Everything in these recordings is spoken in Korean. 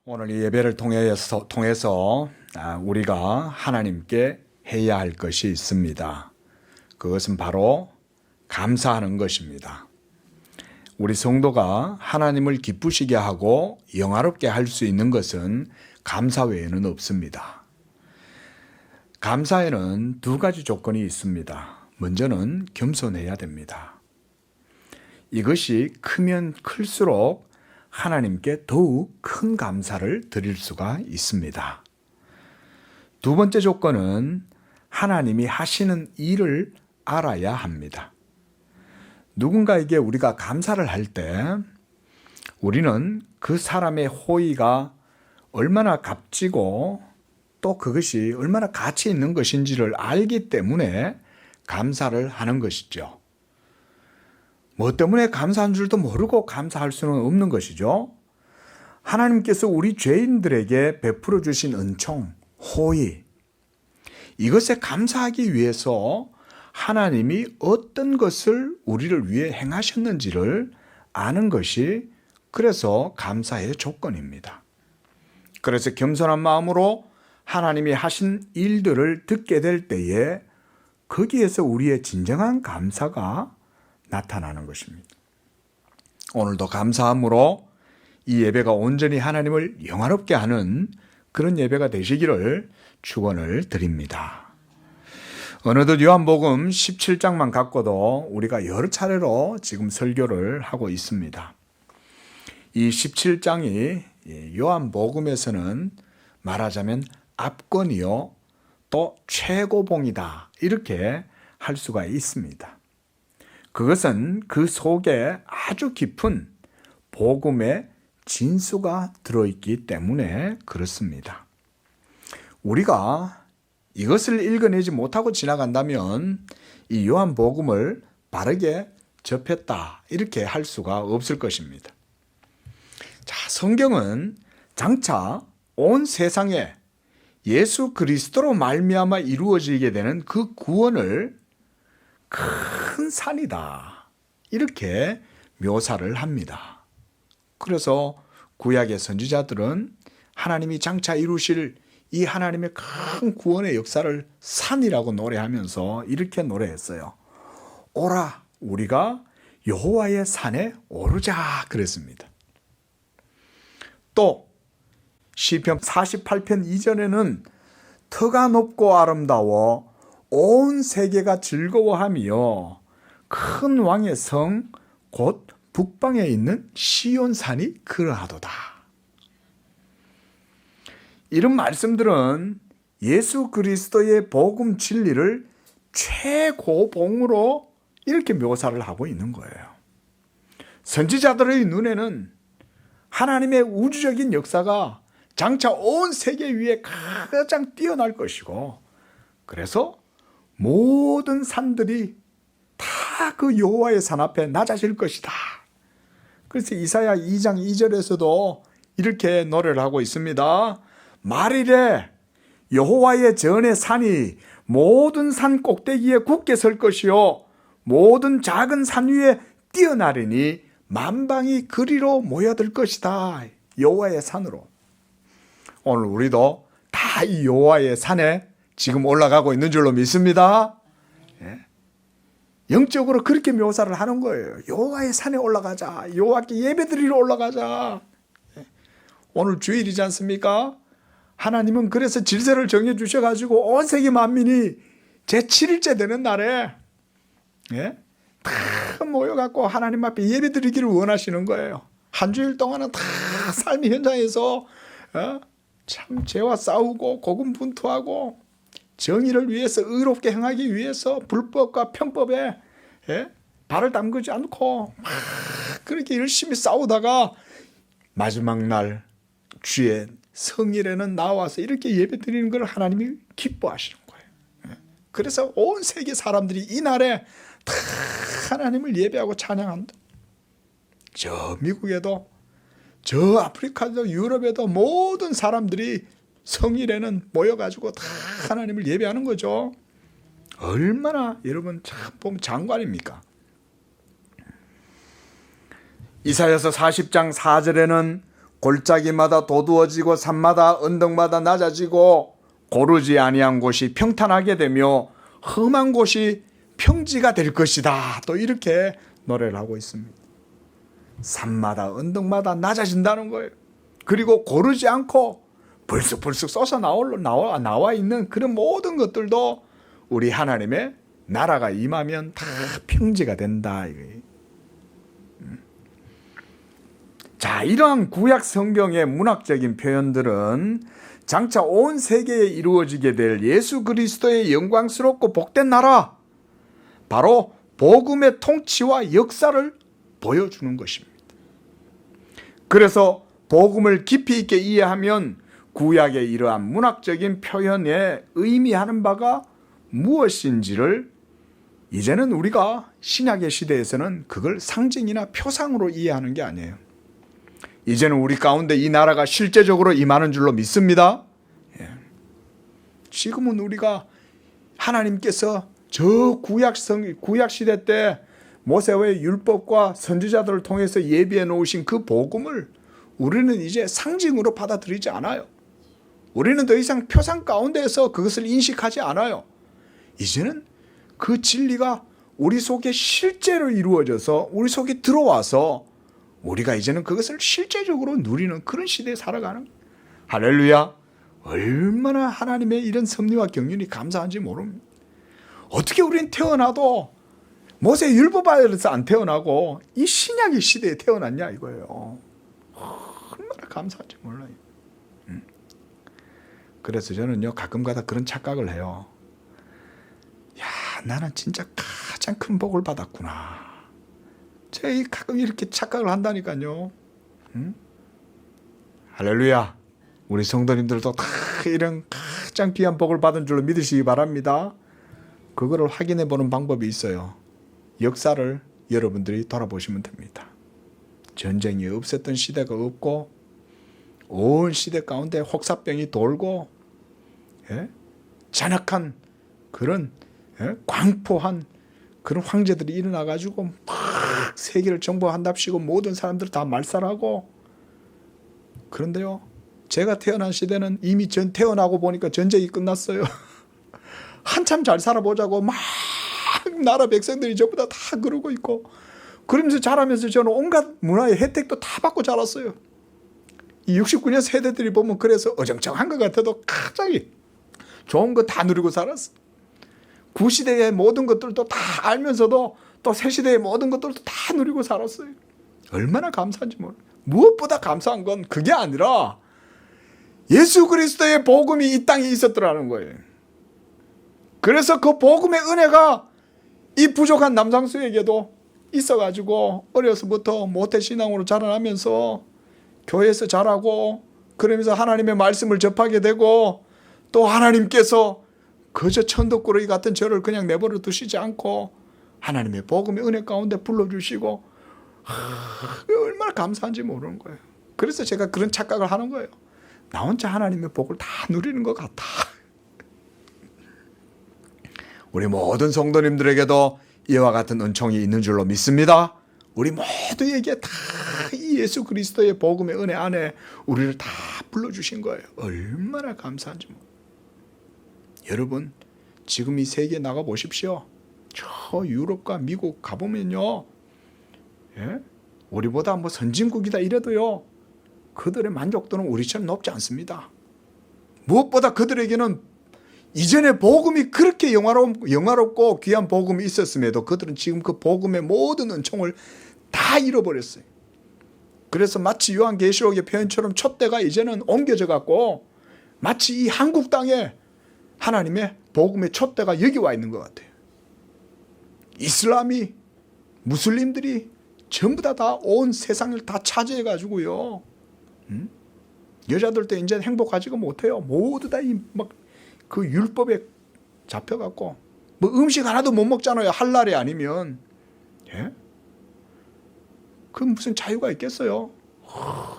오늘 이 예배를 통해서 우리가 하나님께 해야 할 것이 있습니다. 그것은 바로 감사하는 것입니다. 우리 성도가 하나님을 기쁘시게 하고 영화롭게 할 수 있는 것은 감사 외에는 없습니다. 감사에는 두 가지 조건이 있습니다. 먼저는 겸손해야 됩니다. 이것이 크면 클수록 하나님께 더욱 큰 감사를 드릴 수가 있습니다. 두 번째 조건은 하나님이 하시는 일을 알아야 합니다. 누군가에게 우리가 감사를 할 때 우리는 그 사람의 호의가 얼마나 값지고 또 그것이 얼마나 가치 있는 것인지를 알기 때문에 감사를 하는 것이죠. 뭐 때문에 감사한 줄도 모르고 감사할 수는 없는 것이죠. 하나님께서 우리 죄인들에게 베풀어 주신 은총, 호의, 이것에 감사하기 위해서 하나님이 어떤 것을 우리를 위해 행하셨는지를 아는 것이 그래서 감사의 조건입니다. 그래서 겸손한 마음으로 하나님이 하신 일들을 듣게 될 때에 거기에서 우리의 진정한 감사가 나타나는 것입니다. 오늘도 감사함으로 이 예배가 온전히 하나님을 영화롭게 하는 그런 예배가 되시기를 축원을 드립니다. 어느덧 요한복음 17장만 갖고도 우리가 여러 차례로 지금 설교를 하고 있습니다. 이 17장이 요한복음에서는 말하자면 압권이요 또 최고봉이다 이렇게 할 수가 있습니다. 그것은 그 속에 아주 깊은 복음의 진수가 들어있기 때문에 그렇습니다. 우리가 이것을 읽어내지 못하고 지나간다면 이 요한복음을 바르게 접했다 이렇게 할 수가 없을 것입니다. 자, 성경은 장차 온 세상에 예수 그리스도로 말미암아 이루어지게 되는 그 구원을 큰 산이다 이렇게 묘사를 합니다. 그래서 구약의 선지자들은 하나님이 장차 이루실 이 하나님의 큰 구원의 역사를 산이라고 노래하면서 이렇게 노래했어요. 오라 우리가 여호와의 산에 오르자 그랬습니다. 또 시편 48편 이전에는 터가 높고 아름다워 온 세계가 즐거워하며 큰 왕의 성 곧 북방에 있는 시온산이 그러하도다. 이런 말씀들은 예수 그리스도의 복음 진리를 최고봉으로 이렇게 묘사를 하고 있는 거예요. 선지자들의 눈에는 하나님의 우주적인 역사가 장차 온 세계 위에 가장 뛰어날 것이고 그래서 모든 산들이 다 그 여호와의 산 앞에 낮아질 것이다. 그래서 이사야 2장 2절에서도 이렇게 노래를 하고 있습니다. 말이래 여호와의 전의 산이 모든 산 꼭대기에 굳게 설 것이요 모든 작은 산 위에 뛰어나르니 만방이 그리로 모여들 것이다. 여호와의 산으로. 오늘 우리도 다 이 여호와의 산에 지금 올라가고 있는 줄로 믿습니다. 영적으로 그렇게 묘사를 하는 거예요. 여호와의 산에 올라가자. 여호와께 예배드리러 올라가자. 오늘 주일이지 않습니까? 하나님은 그래서 질서를 정해 주셔가지고 온 세계 만민이 제7일째 되는 날에 다 모여갖고 하나님 앞에 예배드리기를 원하시는 거예요. 한 주일 동안은 다 삶의 현장에서 참 죄와 싸우고 고군분투하고 정의를 위해서 의롭게 행하기 위해서 불법과 편법에 발을 담그지 않고 막 그렇게 열심히 싸우다가 마지막 날 주의 성일에는 나와서 이렇게 예배 드리는 걸 하나님이 기뻐하시는 거예요. 그래서 온 세계 사람들이 이 날에 다 하나님을 예배하고 찬양한다. 저 미국에도 저 아프리카도 유럽에도 모든 사람들이 성일에는 모여가지고 다 하나님을 예배하는 거죠. 얼마나 여러분 참 보면 장관입니까? 이사야서 40장 4절에는 골짜기마다 도두어지고 산마다 언덕마다 낮아지고 고르지 아니한 곳이 평탄하게 되며 험한 곳이 평지가 될 것이다. 또 이렇게 노래를 하고 있습니다. 산마다 언덕마다 낮아진다는 거예요. 그리고 고르지 않고 불쑥불쑥 쏟아 나와 있는 그런 모든 것들도 우리 하나님의 나라가 임하면 다 평지가 된다. 자, 이러한 구약 성경의 문학적인 표현들은 장차 온 세계에 이루어지게 될 예수 그리스도의 영광스럽고 복된 나라, 바로 복음의 통치와 역사를 보여주는 것입니다. 그래서 복음을 깊이 있게 이해하면 구약의 이러한 문학적인 표현에 의미하는 바가 무엇인지를 이제는 우리가 신약의 시대에서는 그걸 상징이나 표상으로 이해하는 게 아니에요. 이제는 우리 가운데 이 나라가 실제적으로 임하는 줄로 믿습니다. 지금은 우리가 하나님께서 저 구약 시대 때 모세의 율법과 선지자들을 통해서 예비해 놓으신 그 복음을 우리는 이제 상징으로 받아들이지 않아요. 우리는 더 이상 표상 가운데에서 그것을 인식하지 않아요. 이제는 그 진리가 우리 속에 실제로 이루어져서 우리 속에 들어와서 우리가 이제는 그것을 실제적으로 누리는 그런 시대에 살아가는, 할렐루야. 얼마나 하나님의 이런 섭리와 경륜이 감사한지 모릅니다. 어떻게 우리는 태어나도 모세 율법 아래에서 안 태어나고 이 신약의 시대에 태어났냐 이거예요. 얼마나 감사한지 몰라요. 그래서 저는요 가끔가다 그런 착각을 해요. 야, 나는 진짜 가장 큰 복을 받았구나. 제가 가끔 이렇게 착각을 한다니까요. 할렐루야. 우리 성도님들도 다 이런 가장 귀한 복을 받은 줄로 믿으시기 바랍니다. 그거를 확인해 보는 방법이 있어요. 역사를 여러분들이 돌아보시면 됩니다. 전쟁이 없었던 시대가 없고 온 시대 가운데 혹사병이 돌고 잔악한 그런 광포한 그런 황제들이 일어나가지고 막 세계를 정복한답시고 모든 사람들 다 말살하고. 그런데요, 제가 태어난 시대는 이미 태어나고 보니까 전쟁이 끝났어요. 한참 잘 살아보자고 막 나라 백성들이 전부 다 그러고 있고, 그러면서 자라면서 저는 온갖 문화의 혜택도 다 받고 자랐어요. 이 69년 세대들이 보면 그래서 어정쩡한 것 같아도 갑자기 좋은 거 다 누리고 살았어. 구시대의 모든 것들도 다 알면서도 또 새시대의 모든 것들도 다 누리고 살았어요. 얼마나 감사한지 몰라요. 무엇보다 감사한 건 그게 아니라 예수 그리스도의 복음이 이 땅에 있었더라는 거예요. 그래서 그 복음의 은혜가 이 부족한 남상수에게도 있어가지고 어려서부터 모태신앙으로 자라나면서 교회에서 자라고, 그러면서 하나님의 말씀을 접하게 되고, 또 하나님께서 그저 천덕꾸러기 같은 저를 그냥 내버려 두시지 않고 하나님의 복음의 은혜 가운데 불러주시고, 얼마나 감사한지 모르는 거예요. 그래서 제가 그런 착각을 하는 거예요. 나 혼자 하나님의 복을 다 누리는 것 같아. 우리 모든 성도님들에게도 이와 같은 은총이 있는 줄로 믿습니다. 우리 모두에게 다 이 예수 그리스도의 복음의 은혜 안에 우리를 다 불러주신 거예요. 얼마나 감사한지 모르겠어요. 여러분, 지금 이 세계에 나가 보십시오. 저 유럽과 미국 가보면요, 우리보다 뭐 선진국이다 이래도요, 그들의 만족도는 우리처럼 높지 않습니다. 무엇보다 그들에게는 이전에 복음이 그렇게 영화롭고 귀한 복음이 있었음에도 그들은 지금 그 복음의 모든 은총을 다 잃어버렸어요. 그래서 마치 요한계시록의 표현처럼 촛대가 이제는 옮겨져 갖고 마치 이 한국 땅에 하나님의 복음의 촛대가 여기 와 있는 것 같아요. 이슬람이, 무슬림들이 전부 다 온 세상을 다 차지해 가지고요, 여자들도 이제 행복하지가 못해요. 모두 다 막 그 율법에 잡혀갖고 뭐 음식 하나도 못 먹잖아요. 할랄이 아니면. 그 무슨 자유가 있겠어요.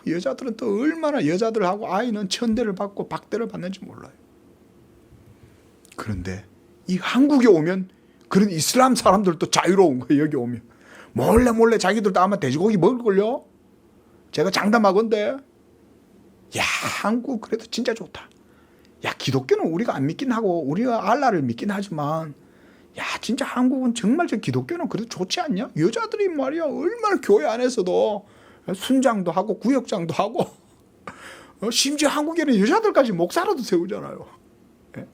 여자들은 또 얼마나, 여자들하고 아이는 천대를 받고 박대를 받는지 몰라요. 그런데 이 한국에 오면 그런 이슬람 사람들도 자유로운 거예요. 여기 오면 몰래 자기들도 아마 돼지고기 먹을걸요. 제가 장담하건대. 야, 한국 그래도 진짜 좋다. 야, 기독교는 우리가 안 믿긴 하고 우리가 알라를 믿긴 하지만 야, 진짜 한국은 정말 저 기독교는 그래도 좋지 않냐? 여자들이 말이야 얼마나 교회 안에서도 순장도 하고 구역장도 하고 심지어 한국에는 여자들까지 목사로도 세우잖아요. 예?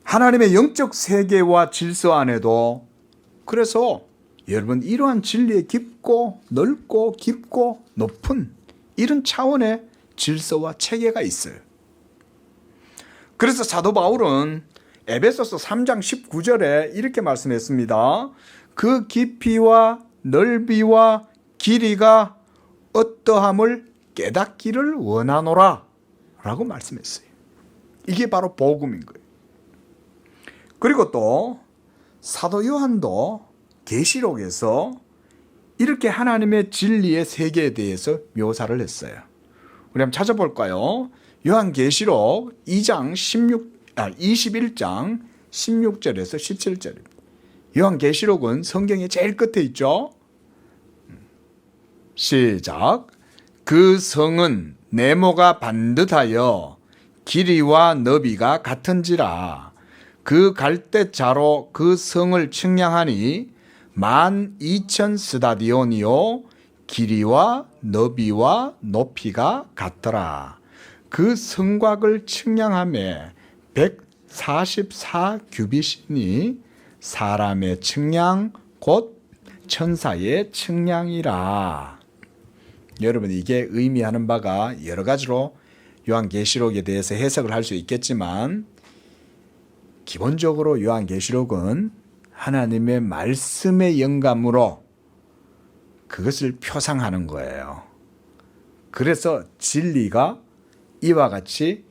하나님의 영적 세계와 질서 안에도 그래서 여러분 이러한 진리의 깊고 넓고 깊고 높은 이런 차원의 질서와 체계가 있어요. 그래서 사도 바울은 에베소서 3장 19절에 이렇게 말씀했습니다. 그 깊이와 넓이와 길이가 어떠함을 깨닫기를 원하노라 라고 말씀했어요. 이게 바로 복음인 거예요. 그리고 또 사도 요한도 계시록에서 이렇게 하나님의 진리의 세계에 대해서 묘사를 했어요. 우리 한번 찾아볼까요? 요한계시록 21장 16절에서 17절입니다. 요한계시록은 성경의 제일 끝에 있죠. 시작. 그 성은 네모가 반듯하여 길이와 너비가 같은지라. 그 갈대자로 그 성을 측량하니 12,000 스타디온이요 길이와 너비와 높이가 같더라. 그 성곽을 측량함에 144 규빗이니 사람의 측량 곧 천사의 측량이라. 여러분 이게 의미하는 바가 여러 가지로 요한계시록에 대해서 해석을 할 수 있겠지만 기본적으로 요한계시록은 하나님의 말씀의 영감으로 그것을 표상하는 거예요. 그래서 진리가 이와 같이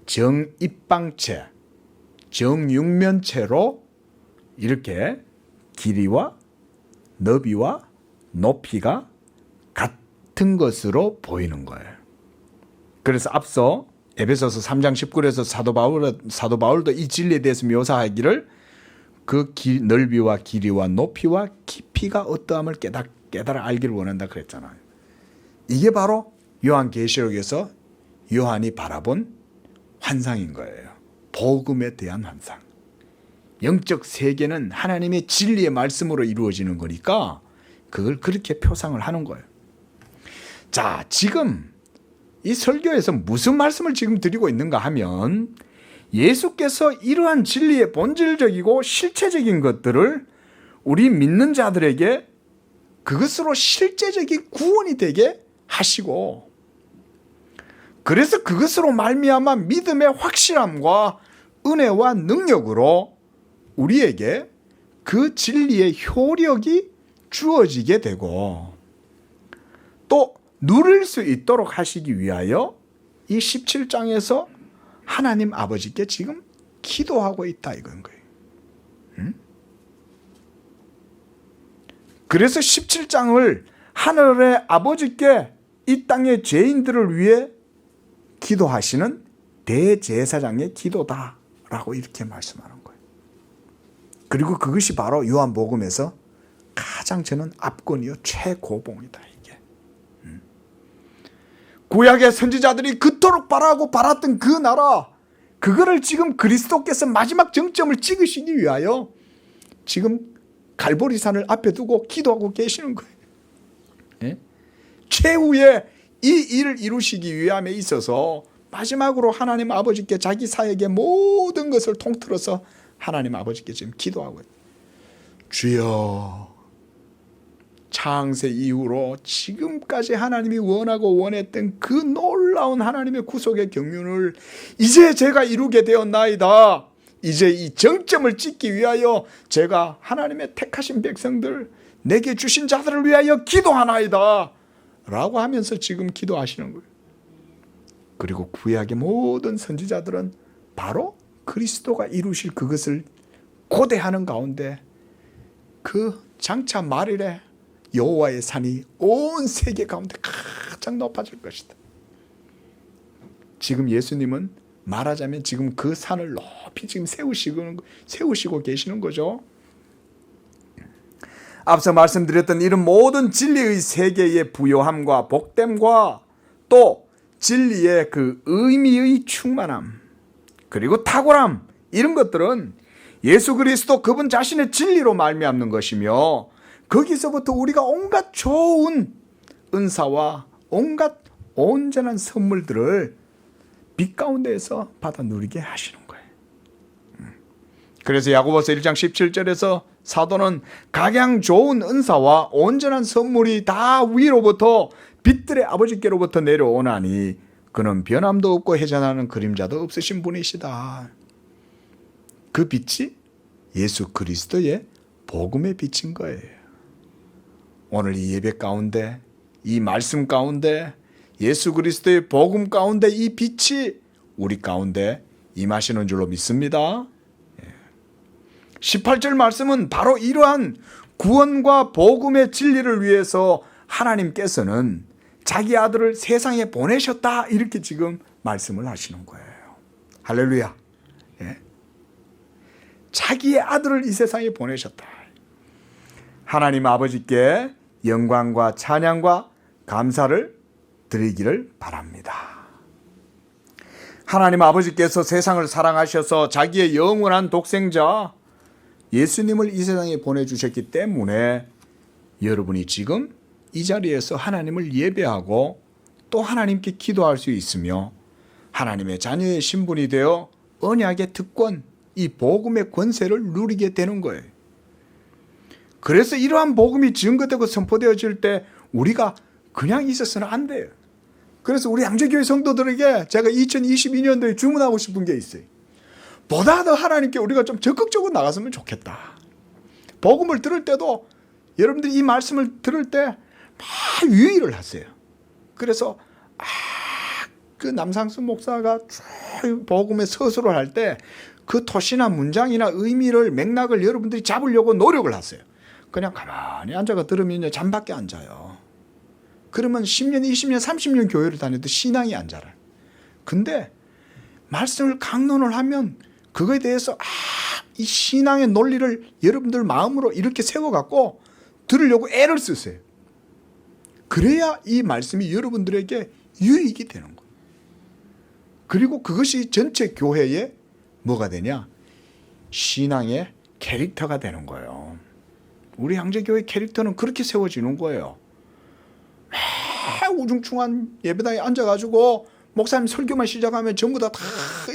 정입방체, 정육면체로 이렇게 길이와 너비와 높이가 같은 것으로 보이는 거예요. 그래서 앞서 에베소서 3장 19절에서 사도 바울도 이 진리에 대해서 묘사하기를 그 넓이와 길이와 높이와 깊이가 어떠함을 깨달아 알기를 원한다 그랬잖아요. 이게 바로 요한계시록에서 요한이 바라본 환상인 거예요. 복음에 대한 환상. 영적 세계는 하나님의 진리의 말씀으로 이루어지는 거니까 그걸 그렇게 표상을 하는 거예요. 자, 지금 이 설교에서 무슨 말씀을 지금 드리고 있는가 하면 예수께서 이러한 진리의 본질적이고 실체적인 것들을 우리 믿는 자들에게 그것으로 실제적인 구원이 되게 하시고 그래서 그것으로 말미암아 믿음의 확실함과 은혜와 능력으로 우리에게 그 진리의 효력이 주어지게 되고 또 누릴 수 있도록 하시기 위하여 이 17장에서 하나님 아버지께 지금 기도하고 있다 이건 거예요. 그래서 17장을 하늘의 아버지께 이 땅의 죄인들을 위해 기도하시는 대제사장의 기도다라고 이렇게 말씀하는 거예요. 그리고 그것이 바로 요한복음에서 가장 저는 압권이요 최고봉이다 이게. 구약의 선지자들이 그토록 바라고 바랐던 그 나라, 그거를 지금 그리스도께서 마지막 정점을 찍으시기 위하여 지금 갈보리산을 앞에 두고 기도하고 계시는 거예요. 예? 최후의 이 일을 이루시기 위함에 있어서 마지막으로 하나님 아버지께 자기 사역의 모든 것을 통틀어서 하나님 아버지께 지금 기도하고 있어요. 주여, 창세 이후로 지금까지 하나님이 원하고 원했던 그 놀라운 하나님의 구속의 경륜을 이제 제가 이루게 되었나이다. 이제 이 정점을 찍기 위하여 제가 하나님의 택하신 백성들, 내게 주신 자들을 위하여 기도하나이다 라고 하면서 지금 기도하시는 거예요. 그리고 구약의 모든 선지자들은 바로 그리스도가 이루실 그것을 고대하는 가운데 그 장차 말일에 여호와의 산이 온 세계 가운데 가장 높아질 것이다. 지금 예수님은 말하자면 지금 그 산을 높이 지금 세우시고 계시는 거죠. 앞서 말씀드렸던 이런 모든 진리의 세계의 부요함과 복됨과 또 진리의 그 의미의 충만함 그리고 탁월함 이런 것들은 예수 그리스도 그분 자신의 진리로 말미암는 것이며 거기서부터 우리가 온갖 좋은 은사와 온갖 온전한 선물들을 빛 가운데에서 받아 누리게 하시는 거예요. 그래서 야고보서 1장 17절에서 사도는 각양 좋은 은사와 온전한 선물이 다 위로부터 빛들의 아버지께로부터 내려오나니 그는 변함도 없고 해전하는 그림자도 없으신 분이시다. 그 빛이 예수 그리스도의 복음의 빛인 거예요. 오늘 이 예배 가운데 이 말씀 가운데 예수 그리스도의 복음 가운데 이 빛이 우리 가운데 임하시는 줄로 믿습니다. 18절 말씀은 바로 이러한 구원과 복음의 진리를 위해서 하나님께서는 자기 아들을 세상에 보내셨다 이렇게 지금 말씀을 하시는 거예요. 할렐루야. 예. 자기의 아들을 이 세상에 보내셨다. 하나님 아버지께 영광과 찬양과 감사를 드리기를 바랍니다. 하나님 아버지께서 세상을 사랑하셔서 자기의 영원한 독생자 예수님을 이 세상에 보내주셨기 때문에 여러분이 지금 이 자리에서 하나님을 예배하고 또 하나님께 기도할 수 있으며 하나님의 자녀의 신분이 되어 언약의 특권, 이 복음의 권세를 누리게 되는 거예요. 그래서 이러한 복음이 증거되고 선포되어질 때 우리가 그냥 있어서는 안 돼요. 그래서 우리 양재교회 성도들에게 제가 2022년도에 주문하고 싶은 게 있어요. 보다 더 하나님께 우리가 좀 적극적으로 나갔으면 좋겠다. 복음을 들을 때도 여러분들이 이 말씀을 들을 때 막 유의를 하세요. 그래서 그 남상수 목사가 쭉 복음의 서술을 할 때 그 토시나 문장이나 의미를 맥락을 여러분들이 잡으려고 노력을 하세요. 그냥 가만히 앉아가 들으면 잠밖에 안 자요. 그러면 10년, 20년, 30년 교회를 다녀도 신앙이 안 자라요. 근데 말씀을 강론을 하면 그거에 대해서 이 신앙의 논리를 여러분들 마음으로 이렇게 세워갖고 들으려고 애를 쓰세요. 그래야 이 말씀이 여러분들에게 유익이 되는 거예요. 그리고 그것이 전체 교회에 뭐가 되냐? 신앙의 캐릭터가 되는 거예요. 우리 양재교회 캐릭터는 그렇게 세워지는 거예요. 우중충한 예배당에 앉아가지고 목사님 설교만 시작하면 전부 다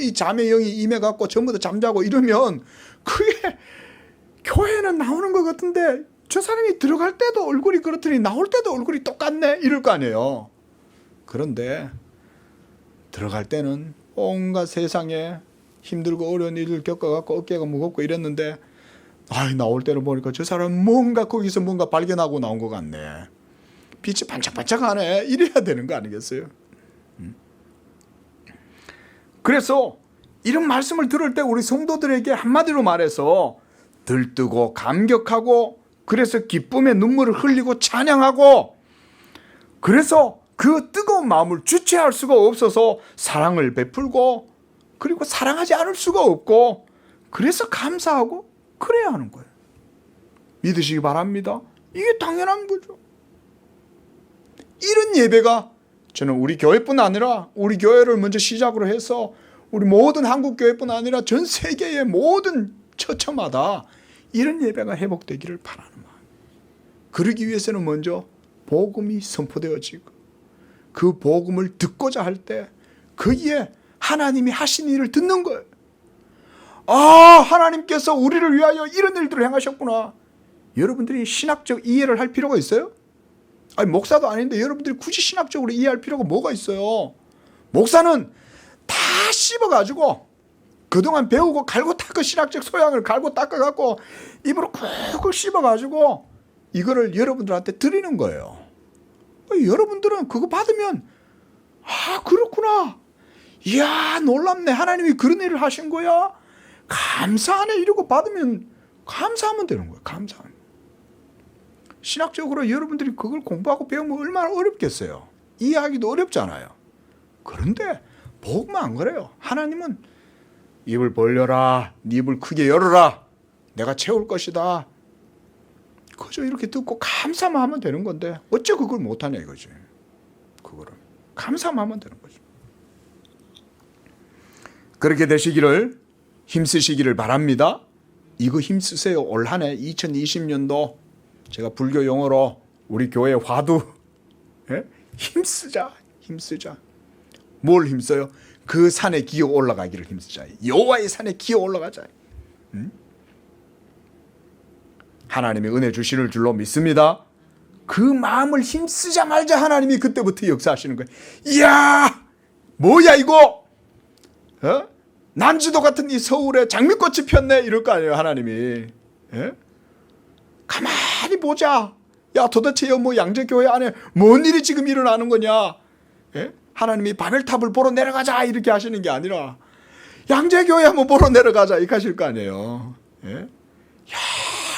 이 잠의 영이 임해갖고 전부 다 잠자고 이러면 그게 교회는 나오는 것 같은데 저 사람이 들어갈 때도 얼굴이 그렇더니 나올 때도 얼굴이 똑같네 이럴 거 아니에요. 그런데 들어갈 때는 온갖 세상에 힘들고 어려운 일을 겪어갖고 어깨가 무겁고 이랬는데 나올 때를 보니까 저 사람은 뭔가 거기서 뭔가 발견하고 나온 것 같네. 빛이 반짝반짝하네. 이래야 되는 거 아니겠어요? 그래서 이런 말씀을 들을 때 우리 성도들에게 한마디로 말해서 들뜨고 감격하고 그래서 기쁨의 눈물을 흘리고 찬양하고 그래서 그 뜨거운 마음을 주체할 수가 없어서 사랑을 베풀고 그리고 사랑하지 않을 수가 없고 그래서 감사하고 그래야 하는 거예요. 믿으시기 바랍니다. 이게 당연한 거죠. 이런 예배가 저는 우리 교회뿐 아니라 우리 교회를 먼저 시작으로 해서 우리 모든 한국 교회뿐 아니라 전 세계의 모든 처처마다 이런 예배가 회복되기를 바라는 마음. 그러기 위해서는 먼저 복음이 선포되어지고 그 복음을 듣고자 할 때 거기에 하나님이 하신 일을 듣는 거예요. 하나님께서 우리를 위하여 이런 일들을 행하셨구나. 여러분들이 신학적 이해를 할 필요가 있어요? 목사도 아닌데 여러분들이 굳이 신학적으로 이해할 필요가 뭐가 있어요? 목사는 다 씹어가지고 그동안 배우고 갈고 닦은 신학적 소양을 갈고 닦아갖고 입으로 쿡쿡 씹어가지고 이거를 여러분들한테 드리는 거예요. 여러분들은 그거 받으면 그렇구나. 이야 놀랍네. 하나님이 그런 일을 하신 거야. 감사하네. 이러고 받으면 감사하면 되는 거예요. 감사하면. 신학적으로 여러분들이 그걸 공부하고 배우면 얼마나 어렵겠어요. 이해하기도 어렵잖아요. 그런데 복음은 안 그래요. 하나님은 입을 벌려라. 네 입을 크게 열어라. 내가 채울 것이다. 그저 이렇게 듣고 감사만 하면 되는 건데 어째 그걸 못하냐 이거지. 그거를 감사만 하면 되는 거죠. 그렇게 되시기를 힘쓰시기를 바랍니다. 이거 힘쓰세요. 올 한 해 2020년도 제가 불교 용어로 우리 교회 화두 힘쓰자. 뭘 힘써요? 그 산에 기어 올라가기를 힘쓰자. 여호와의 산에 기어 올라가자. 하나님의 은혜 주시는 줄로 믿습니다. 그 마음을 힘쓰자마자 하나님이 그때부터 역사하시는 거예요. 이야 뭐야 이거 난지도 같은 이 서울에 장미꽃이 폈네 이럴 거 아니에요. 하나님이 가만히 보자. 야 도대체 뭐 양재교회 안에 뭔 일이 지금 일어나는 거냐. 하나님이 바벨탑을 보러 내려가자 이렇게 하시는 게 아니라 양재교회 한번 보러 내려가자 이렇게 하실 거 아니에요. 야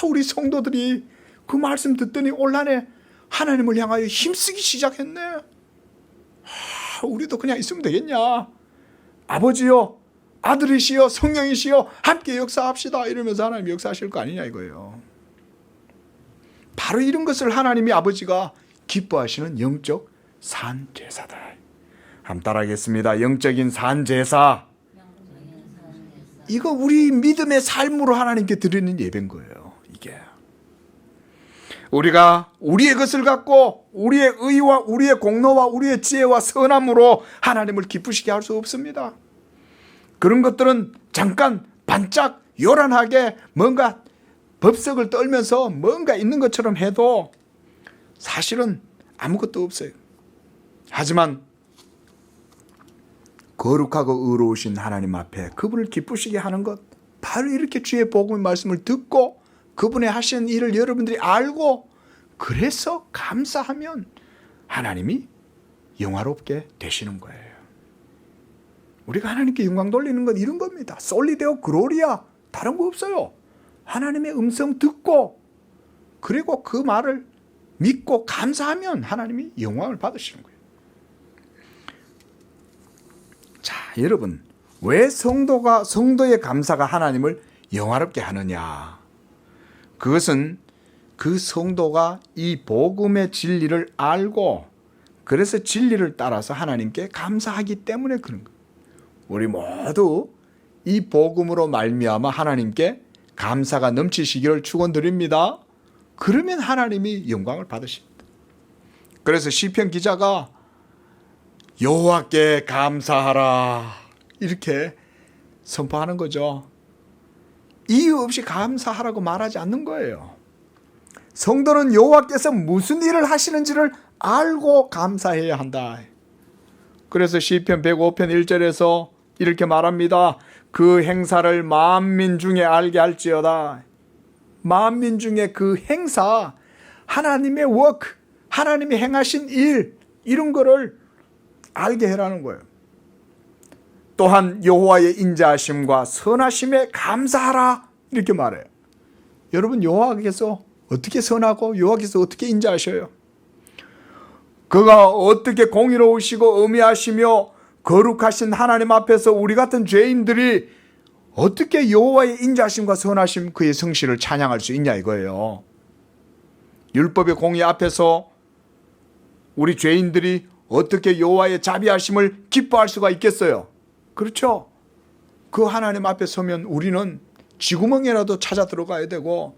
우리 성도들이 그 말씀 듣더니 올 한 해 하나님을 향하여 힘쓰기 시작했네. 우리도 그냥 있으면 되겠냐. 아버지요 아들이시여 성령이시여 함께 역사합시다 이러면서 하나님이 역사하실 거 아니냐 이거예요. 바로 이런 것을 하나님이 아버지가 기뻐하시는 영적 산제사다. 한번 따라하겠습니다. 영적인 산제사. 이거 우리 믿음의 삶으로 하나님께 드리는 예배인 거예요. 이게 우리가 우리의 것을 갖고 우리의 의와 우리의 공로와 우리의 지혜와 선함으로 하나님을 기쁘시게 할 수 없습니다. 그런 것들은 잠깐 반짝 요란하게 뭔가 법석을 떨면서 뭔가 있는 것처럼 해도 사실은 아무것도 없어요. 하지만 거룩하고 의로우신 하나님 앞에 그분을 기쁘시게 하는 것, 바로 이렇게 주의 복음의 말씀을 듣고 그분의 하시는 일을 여러분들이 알고 그래서 감사하면 하나님이 영화롭게 되시는 거예요. 우리가 하나님께 영광 돌리는 건 이런 겁니다. 솔리데오 글로리아, 다른 거 없어요. 하나님의 음성 듣고 그리고 그 말을 믿고 감사하면 하나님이 영광을 받으시는 거예요. 자, 여러분, 왜 성도의 감사가 하나님을 영화롭게 하느냐? 그것은 그 성도가 이 복음의 진리를 알고 그래서 진리를 따라서 하나님께 감사하기 때문에 그런 거예요. 우리 모두 이 복음으로 말미암아 하나님께 감사가 넘치시기를 축원드립니다. 그러면 하나님이 영광을 받으십니다. 그래서 시편 기자가 여호와께 감사하라 이렇게 선포하는 거죠. 이유 없이 감사하라고 말하지 않는 거예요. 성도는 여호와께서 무슨 일을 하시는지를 알고 감사해야 한다. 그래서 시편 105편 1절에서 이렇게 말합니다. 그 행사를 만민 중에 알게 할지어다. 만민 중에 그 행사, 하나님의 워크, 하나님이 행하신 일, 이런 거를 알게 해라는 거예요. 또한 여호와의 인자하심과 선하심에 감사하라 이렇게 말해요. 여러분, 여호와께서 어떻게 선하고 여호와께서 어떻게 인자하셔요? 그가 어떻게 공의로우시고 엄히하시며 거룩하신 하나님 앞에서 우리 같은 죄인들이 어떻게 여호와의 인자하심과 선하심, 그의 성실을 찬양할 수 있냐 이거예요. 율법의 공의 앞에서 우리 죄인들이 어떻게 여호와의 자비하심을 기뻐할 수가 있겠어요? 그렇죠? 그 하나님 앞에 서면 우리는 쥐구멍이라도 찾아 들어가야 되고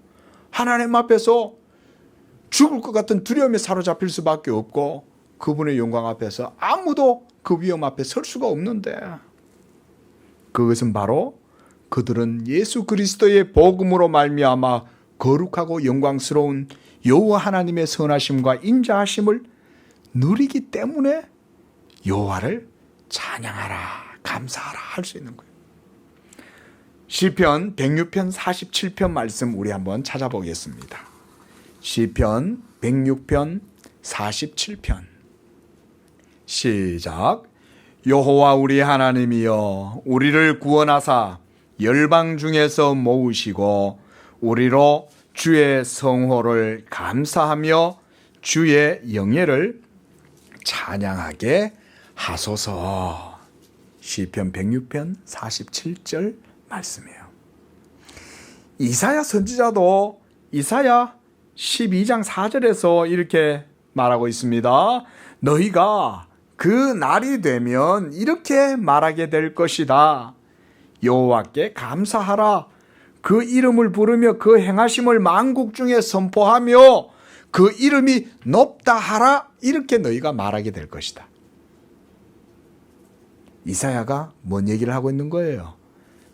하나님 앞에서 죽을 것 같은 두려움에 사로잡힐 수밖에 없고 그분의 영광 앞에서 아무도 그 위험 앞에 설 수가 없는데, 그것은 바로 그들은 예수 그리스도의 복음으로 말미암아 거룩하고 영광스러운 여호와 하나님의 선하심과 인자하심을 누리기 때문에 여호와를 찬양하라, 감사하라 할 수 있는 거예요. 시편 106편 47편 말씀 우리 한번 찾아보겠습니다. 시편 106편 47편 시작. 여호와 우리 하나님이여 우리를 구원하사 열방 중에서 모으시고 우리로 주의 성호를 감사하며 주의 영예를 찬양하게 하소서. 시편 106편 47절 말씀이에요. 이사야 선지자도 이사야 12장 4절에서 이렇게 말하고 있습니다. 너희가 그 날이 되면 이렇게 말하게 될 것이다. 여호와께 감사하라. 그 이름을 부르며 그 행하심을 만국 중에 선포하며 그 이름이 높다 하라. 이렇게 너희가 말하게 될 것이다. 이사야가 뭔 얘기를 하고 있는 거예요?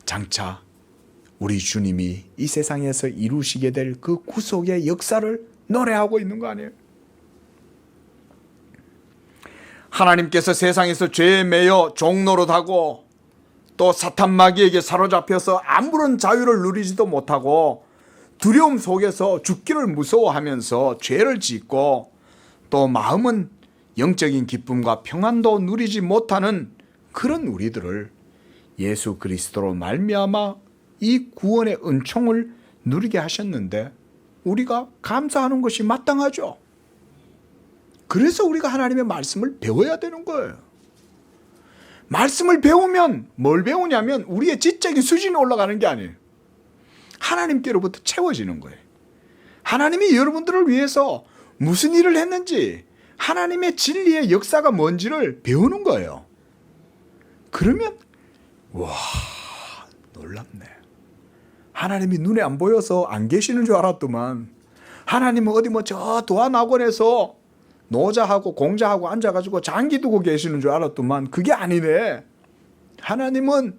장차 우리 주님이 이 세상에서 이루시게 될 그 구속의 역사를 노래하고 있는 거 아니에요? 하나님께서 세상에서 죄에 매여 종노릇하고 또 사탄 마귀에게 사로잡혀서 아무런 자유를 누리지도 못하고 두려움 속에서 죽기를 무서워하면서 죄를 짓고 또 마음은 영적인 기쁨과 평안도 누리지 못하는 그런 우리들을 예수 그리스도로 말미암아 이 구원의 은총을 누리게 하셨는데 우리가 감사하는 것이 마땅하죠. 그래서 우리가 하나님의 말씀을 배워야 되는 거예요. 말씀을 배우면 뭘 배우냐면 우리의 지적인 수준이 올라가는 게 아니에요. 하나님께로부터 채워지는 거예요. 하나님이 여러분들을 위해서 무슨 일을 했는지 하나님의 진리의 역사가 뭔지를 배우는 거예요. 그러면 와, 놀랍네. 하나님이 눈에 안 보여서 안 계시는 줄 알았더만 하나님은 어디 저 도안학원에서 노자하고 공자하고 앉아가지고 장기 두고 계시는 줄 알았더만 그게 아니네. 하나님은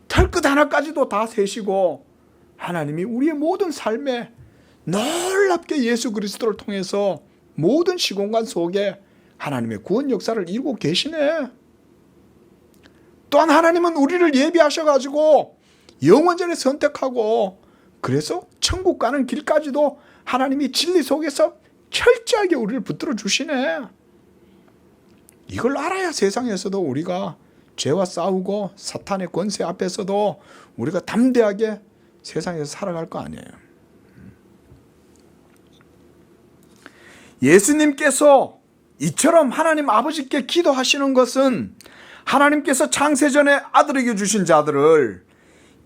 털끝 하나까지도 다 세시고 하나님이 우리의 모든 삶에 놀랍게 예수 그리스도를 통해서 모든 시공간 속에 하나님의 구원 역사를 이루고 계시네. 또한 하나님은 우리를 예비하셔가지고 영원전에 선택하고 그래서 천국 가는 길까지도 하나님이 진리 속에서 철저하게 우리를 붙들어 주시네. 이걸 알아야 세상에서도 우리가 죄와 싸우고 사탄의 권세 앞에서도 우리가 담대하게 세상에서 살아갈 거 아니에요. 예수님께서 이처럼 하나님 아버지께 기도하시는 것은 하나님께서 창세전에 아들에게 주신 자들을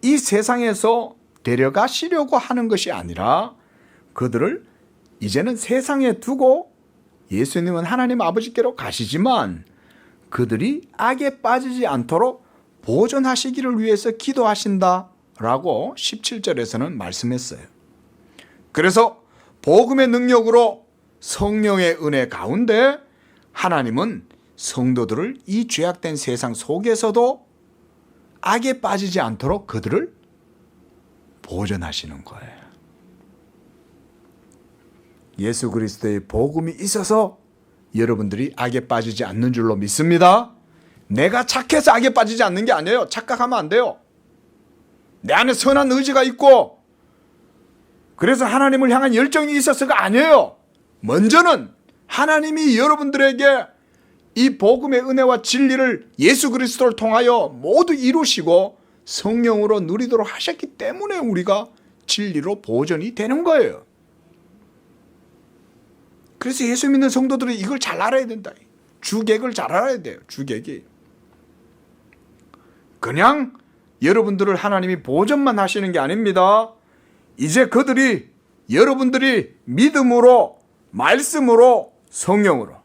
이 세상에서 데려가시려고 하는 것이 아니라 그들을 이제는 세상에 두고 예수님은 하나님 아버지께로 가시지만 그들이 악에 빠지지 않도록 보존하시기를 위해서 기도하신다라고 17절에서는 말씀했어요. 그래서 복음의 능력으로 성령의 은혜 가운데 하나님은 성도들을 이 죄악된 세상 속에서도 악에 빠지지 않도록 그들을 보존하시는 거예요. 예수 그리스도의 복음이 있어서 여러분들이 악에 빠지지 않는 줄로 믿습니다. 내가 착해서 악에 빠지지 않는 게 아니에요. 착각하면 안 돼요. 내 안에 선한 의지가 있고 그래서 하나님을 향한 열정이 있어서가 아니에요. 먼저는 하나님이 여러분들에게 이 복음의 은혜와 진리를 예수 그리스도를 통하여 모두 이루시고 성령으로 누리도록 하셨기 때문에 우리가 진리로 보존이 되는 거예요. 그래서 예수 믿는 성도들은 이걸 잘 알아야 된다. 주객을 잘 알아야 돼요. 주객이. 그냥 여러분들을 하나님이 보존만 하시는 게 아닙니다. 이제 그들이 여러분들이 믿음으로 말씀으로 성령으로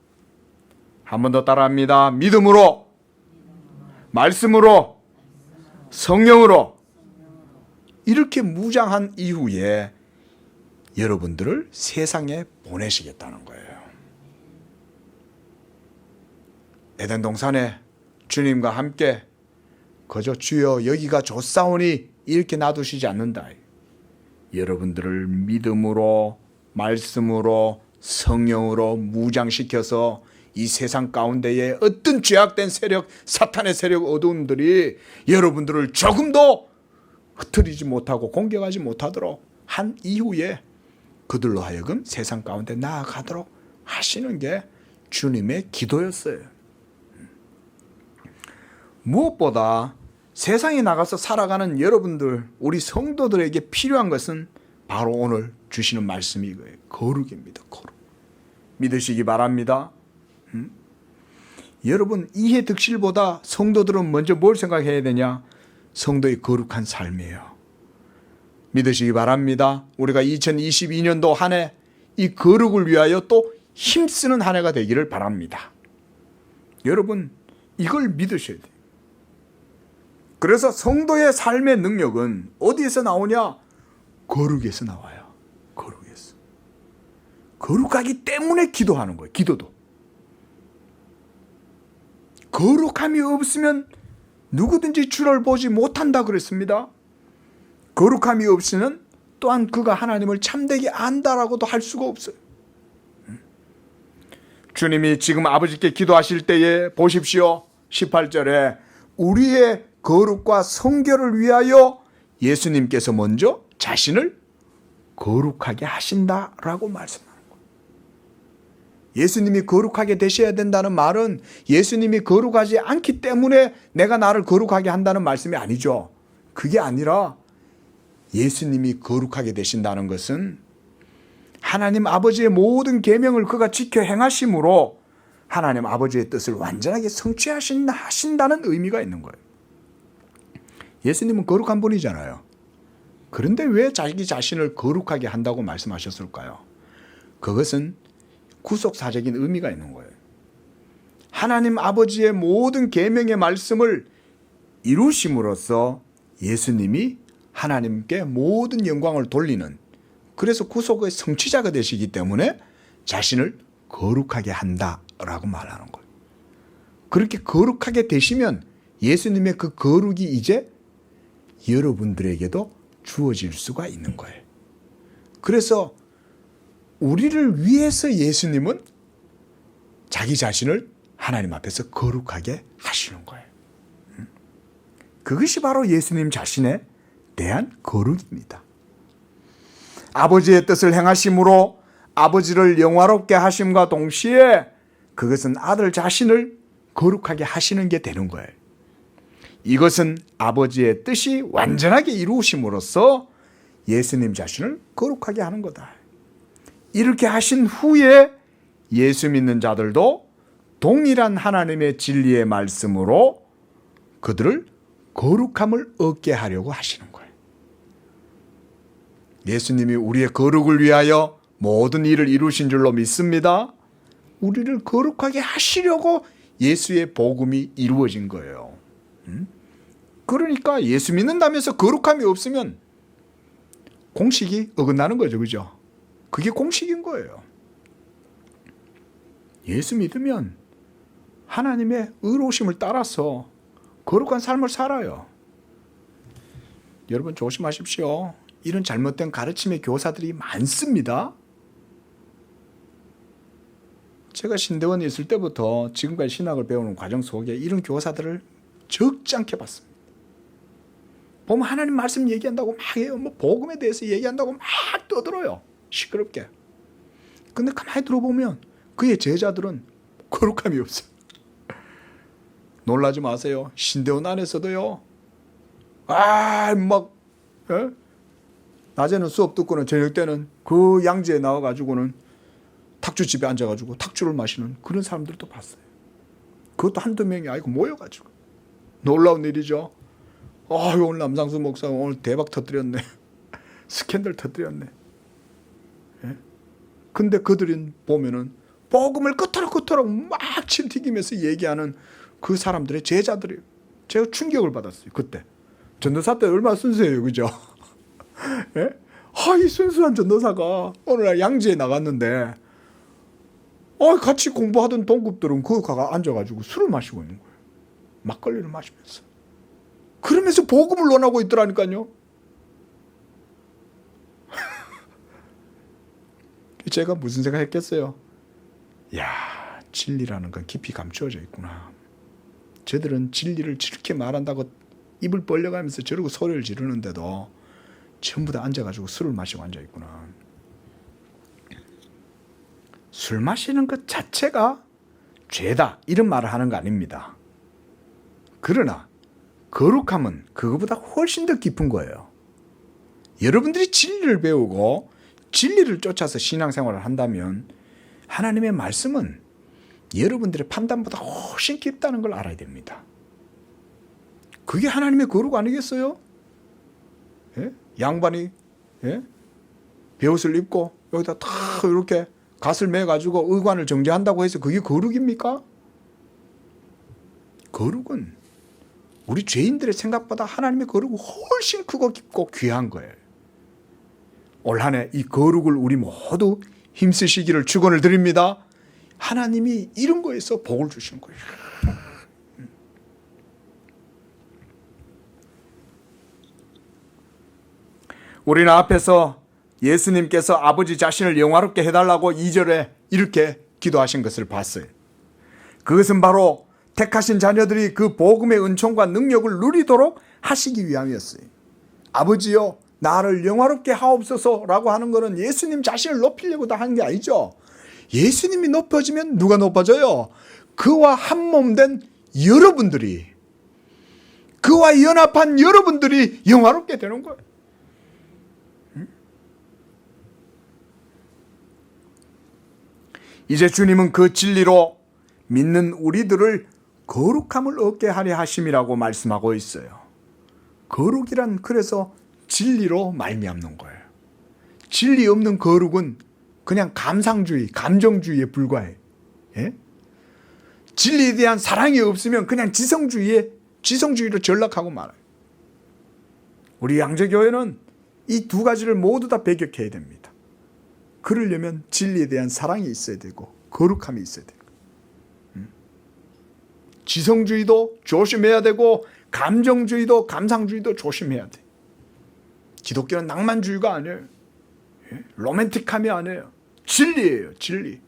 한 번 더 따라합니다. 믿음으로 말씀으로 성령으로 이렇게 무장한 이후에 여러분들을 세상에 보내시겠다는 거예요. 에덴 동산에 주님과 함께 거저 주여 여기가 좋사오니 이렇게 놔두시지 않는다. 여러분들을 믿음으로 말씀으로 성령으로 무장시켜서 이 세상 가운데에 어떤 죄악된 세력, 사탄의 세력, 어두움들이 여러분들을 조금도 흩트리지 못하고 공격하지 못하도록 한 이후에 그들로 하여금 세상 가운데 나아가도록 하시는 게 주님의 기도였어요. 무엇보다 세상에 나가서 살아가는 여러분들, 우리 성도들에게 필요한 것은 바로 오늘 주시는 말씀이 이거예요. 거룩입니다. 거룩. 믿으시기 바랍니다. 여러분 이해 득실보다 성도들은 먼저 뭘 생각해야 되냐? 성도의 거룩한 삶이에요. 믿으시기 바랍니다. 우리가 2022년도 한 해 이 거룩을 위하여 또 힘쓰는 한 해가 되기를 바랍니다. 여러분, 이걸 믿으셔야 돼요. 그래서 성도의 삶의 능력은 어디에서 나오냐? 거룩에서 나와요. 거룩에서. 거룩하기 때문에 기도하는 거예요. 기도도. 거룩함이 없으면 누구든지 주를 보지 못한다 그랬습니다. 거룩함이 없으면 또한 그가 하나님을 참되게 안다라고도 할 수가 없어요. 주님이 지금 아버지께 기도하실 때에 보십시오. 18절에 우리의 거룩과 성결을 위하여 예수님께서 먼저 자신을 거룩하게 하신다라고 말씀하는 거예요. 예수님이 거룩하게 되셔야 된다는 말은 예수님이 거룩하지 않기 때문에 내가 나를 거룩하게 한다는 말씀이 아니죠. 그게 아니라 예수님이 거룩하게 되신다는 것은 하나님 아버지의 모든 계명을 그가 지켜 행하심으로 하나님 아버지의 뜻을 완전하게 성취하신다는 의미가 있는 거예요. 예수님은 거룩한 분이잖아요. 그런데 왜 자기 자신을 거룩하게 한다고 말씀하셨을까요? 그것은 구속사적인 의미가 있는 거예요. 하나님 아버지의 모든 계명의 말씀을 이루심으로써 예수님이 하나님께 모든 영광을 돌리는, 그래서 구속의 성취자가 되시기 때문에 자신을 거룩하게 한다라고 말하는 거예요. 그렇게 거룩하게 되시면 예수님의 그 거룩이 이제 여러분들에게도 주어질 수가 있는 거예요. 그래서 우리를 위해서 예수님은 자기 자신을 하나님 앞에서 거룩하게 하시는 거예요. 그것이 바로 예수님 자신에 대한 거룩입니다. 아버지의 뜻을 행하심으로 아버지를 영화롭게 하심과 동시에 그것은 아들 자신을 거룩하게 하시는 게 되는 거예요. 이것은 아버지의 뜻이 완전하게 이루어짐으로써 예수님 자신을 거룩하게 하는 거다. 이렇게 하신 후에 예수 믿는 자들도 동일한 하나님의 진리의 말씀으로 그들을 거룩함을 얻게 하려고 하시는 거예요. 예수님이 우리의 거룩을 위하여 모든 일을 이루신 줄로 믿습니다. 우리를 거룩하게 하시려고 예수의 복음이 이루어진 거예요. 그러니까 예수 믿는다면서 거룩함이 없으면 공식이 어긋나는 거죠. 그죠? 그게 공식인 거예요. 예수 믿으면 하나님의 의로우심을 따라서 거룩한 삶을 살아요. 여러분 조심하십시오. 이런 잘못된 가르침의 교사들이 많습니다. 제가 신대원에 있을 때부터 지금까지 신학을 배우는 과정 속에 이런 교사들을 적지 않게 봤습니다. 보면 하나님 말씀 얘기한다고 막 해요. 뭐 복음에 대해서 얘기한다고 막 떠들어요. 시끄럽게. 근데 가만히 들어보면 그의 제자들은 거룩함이 없어요. 놀라지 마세요. 신대원 안에서도요. 낮에는 수업 듣고는 저녁 때는 그 양지에 나와가지고는 탁주집에 앉아가지고 탁주를 마시는 그런 사람들도 봤어요. 그것도 한두 명이 아니고 모여가지고. 놀라운 일이죠. 오늘 남상수 목사 오늘 대박 터뜨렸네. 스캔들 터뜨렸네. 예? 근데 그들은 보면은 복음을 끝으로 막 침튀기면서 얘기하는 그 사람들의 제자들이에요. 제가 충격을 받았어요. 그때. 전도사 때 얼마나 순수해요. 그죠? 예? 이 순수한 전도사가 오늘날 양지에 나갔는데 같이 공부하던 동급들은 거기 가가 앉아가지고 술을 마시고 있는 거예요. 막걸리를 마시면서. 그러면서 복음을 논하고 있더라니까요. 제가 무슨 생각했겠어요? 야, 진리라는 건 깊이 감추어져 있구나. 저들은 진리를 저렇게 말한다고 입을 벌려가면서 저러고 소리를 지르는데도 전부 다 앉아가지고 술을 마시고 앉아있구나. 술 마시는 것 자체가 죄다 이런 말을 하는 거 아닙니다. 그러나 거룩함은 그거보다 훨씬 더 깊은 거예요. 여러분들이 진리를 배우고 진리를 쫓아서 신앙생활을 한다면 하나님의 말씀은 여러분들의 판단보다 훨씬 깊다는 걸 알아야 됩니다. 그게 하나님의 거룩 아니겠어요? 예? 양반이 예? 베옷을 입고 여기다 다 이렇게 갓을 매가지고 의관을 정제한다고 해서 그게 거룩입니까? 거룩은 우리 죄인들의 생각보다 하나님의 거룩은 훨씬 크고 깊고 귀한 거예요. 올 한 해 이 거룩을 우리 모두 힘쓰시기를 축원을 드립니다. 하나님이 이런 거에서 복을 주시는 거예요. 우리는 앞에서 예수님께서 아버지 자신을 영화롭게 해달라고 2절에 이렇게 기도하신 것을 봤어요. 그것은 바로 택하신 자녀들이 그 복음의 은총과 능력을 누리도록 하시기 위함이었어요. 아버지여 나를 영화롭게 하옵소서라고 하는 것은 예수님 자신을 높이려고 다 하는 게 아니죠. 예수님이 높아지면 누가 높아져요? 그와 한 몸 된 여러분들이, 그와 연합한 여러분들이 영화롭게 되는 거예요. 이제 주님은 그 진리로 믿는 우리들을 거룩함을 얻게 하려 하심이라고 말씀하고 있어요. 거룩이란 그래서 진리로 말미암는 거예요. 진리 없는 거룩은 그냥 감상주의, 감정주의에 불과해. 예? 진리에 대한 사랑이 없으면 그냥 지성주의로 전락하고 말아요. 우리 양재교회는 이 두 가지를 모두 다 배격해야 됩니다. 그러려면 진리에 대한 사랑이 있어야 되고 거룩함이 있어야 되고, 지성주의도 조심해야 되고 감정주의도 감상주의도 조심해야 돼. 기독교는 낭만주의가 아니에요. 로맨틱함이 아니에요. 진리예요, 진리.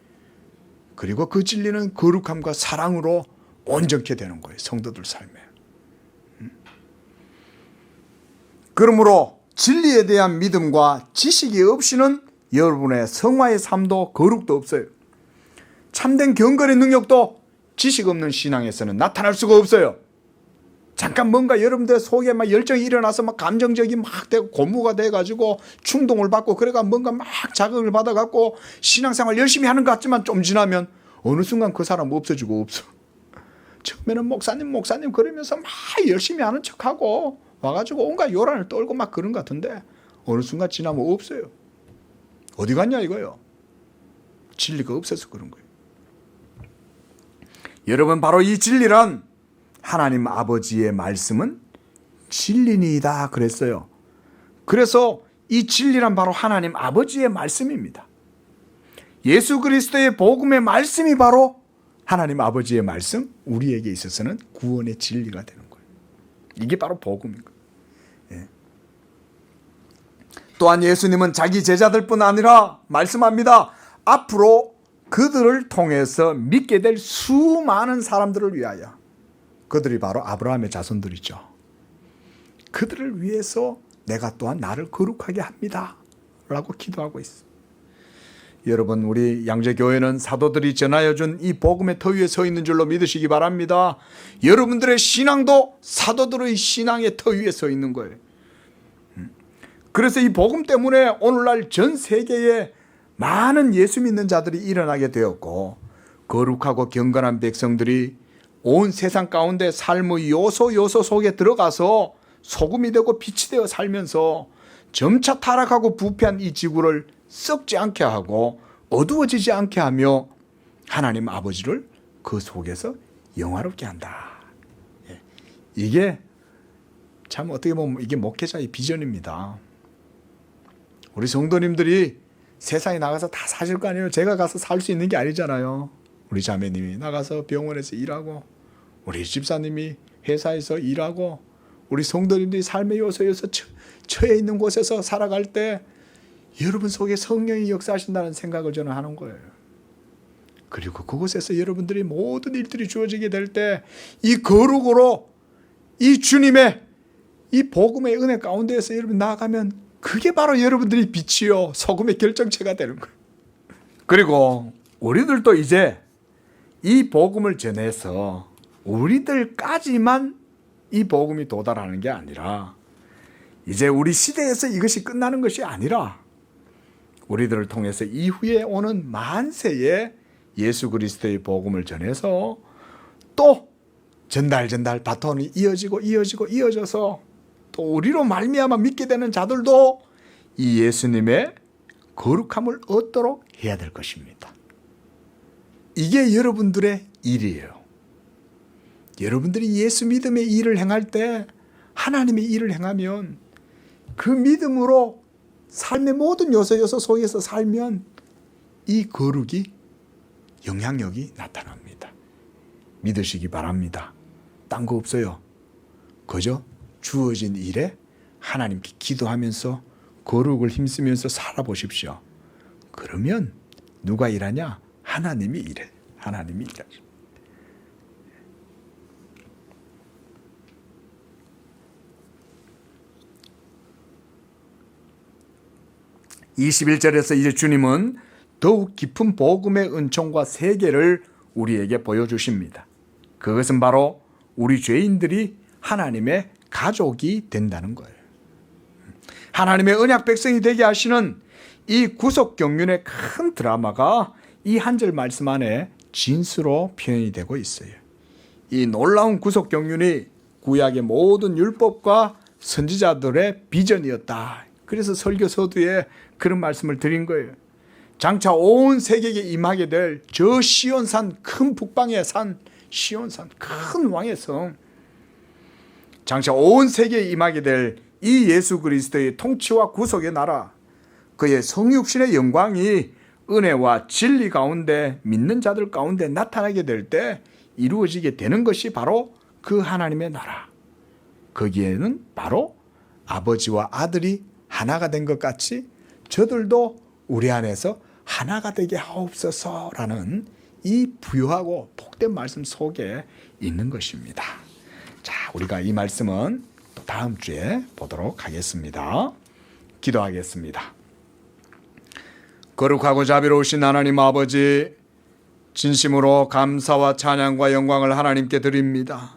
그리고 그 진리는 거룩함과 사랑으로 온전케 되는 거예요, 성도들 삶에. 그러므로 진리에 대한 믿음과 지식이 없이는 여러분의 성화의 삶도 거룩도 없어요. 참된 경건의 능력도 지식 없는 신앙에서는 나타날 수가 없어요. 잠깐 뭔가 여러분들 속에 막 열정이 일어나서 막 감정적이 막 되고 고무가 돼가지고 충동을 받고 그래가 뭔가 막 자극을 받아갖고 신앙생활 열심히 하는 것 같지만 좀 지나면 어느 순간 그 사람 없어지고 없어. 처음에는 목사님 그러면서 막 열심히 하는 척하고 와가지고 온갖 요란을 떨고 막 그런 것 같은데 어느 순간 지나면 없어요. 어디 갔냐 이거요. 진리가 없어서 그런 거예요. 여러분, 바로 이 진리란 하나님 아버지의 말씀은 진리니이다 그랬어요. 그래서 이 진리란 바로 하나님 아버지의 말씀입니다. 예수 그리스도의 복음의 말씀이 바로 하나님 아버지의 말씀, 우리에게 있어서는 구원의 진리가 되는 거예요. 이게 바로 복음인 거예요. 예. 또한 예수님은 자기 제자들뿐 아니라 말씀합니다. 앞으로 그들을 통해서 믿게 될 수많은 사람들을 위하여, 그들이 바로 아브라함의 자손들이죠. 그들을 위해서 내가 또한 나를 거룩하게 합니다 라고 기도하고 있어. 여러분, 우리 양재교회는 사도들이 전하여준 이 복음의 터 위에 서 있는 줄로 믿으시기 바랍니다. 여러분들의 신앙도 사도들의 신앙의 터 위에 서 있는 거예요. 그래서 이 복음 때문에 오늘날 전 세계에 많은 예수 믿는 자들이 일어나게 되었고, 거룩하고 경건한 백성들이 온 세상 가운데 삶의 요소 속에 들어가서 소금이 되고 빛이 되어 살면서 점차 타락하고 부패한 이 지구를 썩지 않게 하고 어두워지지 않게 하며 하나님 아버지를 그 속에서 영화롭게 한다. 이게 참 어떻게 보면 이게 목회자의 비전입니다. 우리 성도님들이 세상에 나가서 다 사실 거 아니에요. 제가 가서 살 수 있는 게 아니잖아요. 우리 자매님이 나가서 병원에서 일하고, 우리 집사님이 회사에서 일하고, 우리 성도님들이 삶의 요소에서 처해 있는 곳에서 살아갈 때 여러분 속에 성령이 역사하신다는 생각을 저는 하는 거예요. 그리고 그곳에서 여러분들이 모든 일들이 주어지게 될 때 이 거룩으로 이 주님의 이 복음의 은혜 가운데에서 여러분 나아가면 그게 바로 여러분들이 빛이요 소금의 결정체가 되는 거예요. 그리고 우리들도 이제 이 복음을 전해서 우리들까지만 이 복음이 도달하는 게 아니라, 이제 우리 시대에서 이것이 끝나는 것이 아니라 우리들을 통해서 이후에 오는 만세에 예수 그리스도의 복음을 전해서 또 전달 바톤이 이어져서 또 우리로 말미암아 믿게 되는 자들도 이 예수님의 거룩함을 얻도록 해야 될 것입니다. 이게 여러분들의 일이에요. 여러분들이 예수 믿음의 일을 행할 때, 하나님의 일을 행하면 그 믿음으로 삶의 모든 요소 속에서 살면 이 거룩이, 영향력이 나타납니다. 믿으시기 바랍니다. 딴 거 없어요. 그저 주어진 일에 하나님께 기도하면서 거룩을 힘쓰면서 살아보십시오. 그러면 누가 일하냐? 하나님이 일해. 하나님이 일하죠. 21절에서 이제 주님은 더욱 깊은 복음의 은총과 세계를 우리에게 보여주십니다. 그것은 바로 우리 죄인들이 하나님의 가족이 된다는 거예요. 하나님의 언약 백성이 되게 하시는 이 구속 경륜의 큰 드라마가 이 한 절 말씀 안에 진수로 표현이 되고 있어요. 이 놀라운 구속 경륜이 구약의 모든 율법과 선지자들의 비전이었다. 그래서 설교 서두에 그런 말씀을 드린 거예요. 장차 온 세계에 임하게 될 저 시온산, 큰 북방의 산 시온산, 큰 왕의 성, 장차 온 세계에 임하게 될 이 예수 그리스도의 통치와 구속의 나라, 그의 성육신의 영광이 은혜와 진리 가운데 믿는 자들 가운데 나타나게 될 때 이루어지게 되는 것이 바로 그 하나님의 나라. 거기에는 바로 아버지와 아들이 하나가 된 것 같이 저들도 우리 안에서 하나가 되게 하옵소서라는 이 부유하고 복된 말씀 속에 있는 것입니다. 자, 우리가 이 말씀은 또 다음 주에 보도록 하겠습니다. 기도하겠습니다. 거룩하고 자비로우신 하나님 아버지, 진심으로 감사와 찬양과 영광을 하나님께 드립니다.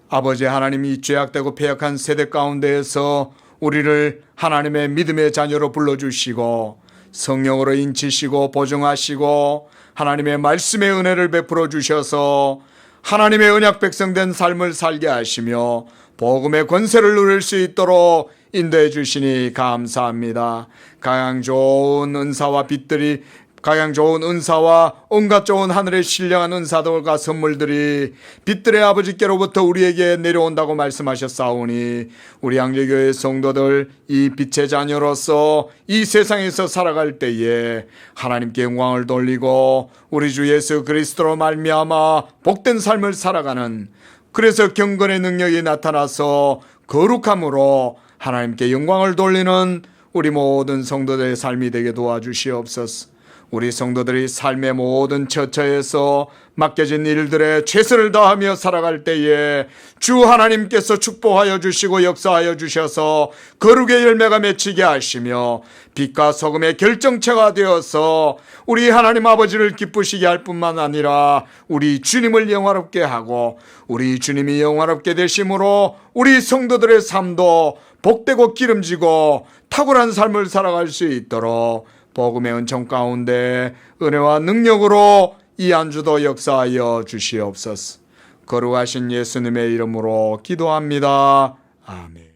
아버지 하나님이 죄악되고 패역한 세대 가운데에서 우리를 하나님의 믿음의 자녀로 불러주시고 성령으로 인치시고 보증하시고 하나님의 말씀의 은혜를 베풀어 주셔서 하나님의 언약 백성된 삶을 살게 하시며 복음의 권세를 누릴 수 있도록 인도해 주시니 감사합니다. 가장 좋은 은사와 빛들이, 가장 좋은 은사와 온갖 좋은 하늘의 신령한 은사들과 선물들이 빛들의 아버지께로부터 우리에게 내려온다고 말씀하셨사오니 우리 양재교회 성도들 이 빛의 자녀로서 이 세상에서 살아갈 때에 하나님께 영광을 돌리고 우리 주 예수 그리스도로 말미암아 복된 삶을 살아가는, 그래서 경건의 능력이 나타나서 거룩함으로 하나님께 영광을 돌리는 우리 모든 성도들의 삶이 되게 도와주시옵소서. 우리 성도들이 삶의 모든 처처에서 맡겨진 일들에 최선을 다하며 살아갈 때에 주 하나님께서 축복하여 주시고 역사하여 주셔서 거룩의 열매가 맺히게 하시며 빛과 소금의 결정체가 되어서 우리 하나님 아버지를 기쁘시게 할 뿐만 아니라 우리 주님을 영화롭게 하고 우리 주님이 영화롭게 되심으로 우리 성도들의 삶도 복되고 기름지고 탁월한 삶을 살아갈 수 있도록 복음의 은총 가운데 은혜와 능력으로 이 한 주도 역사하여 주시옵소서. 거룩하신 예수님의 이름으로 기도합니다. 아멘.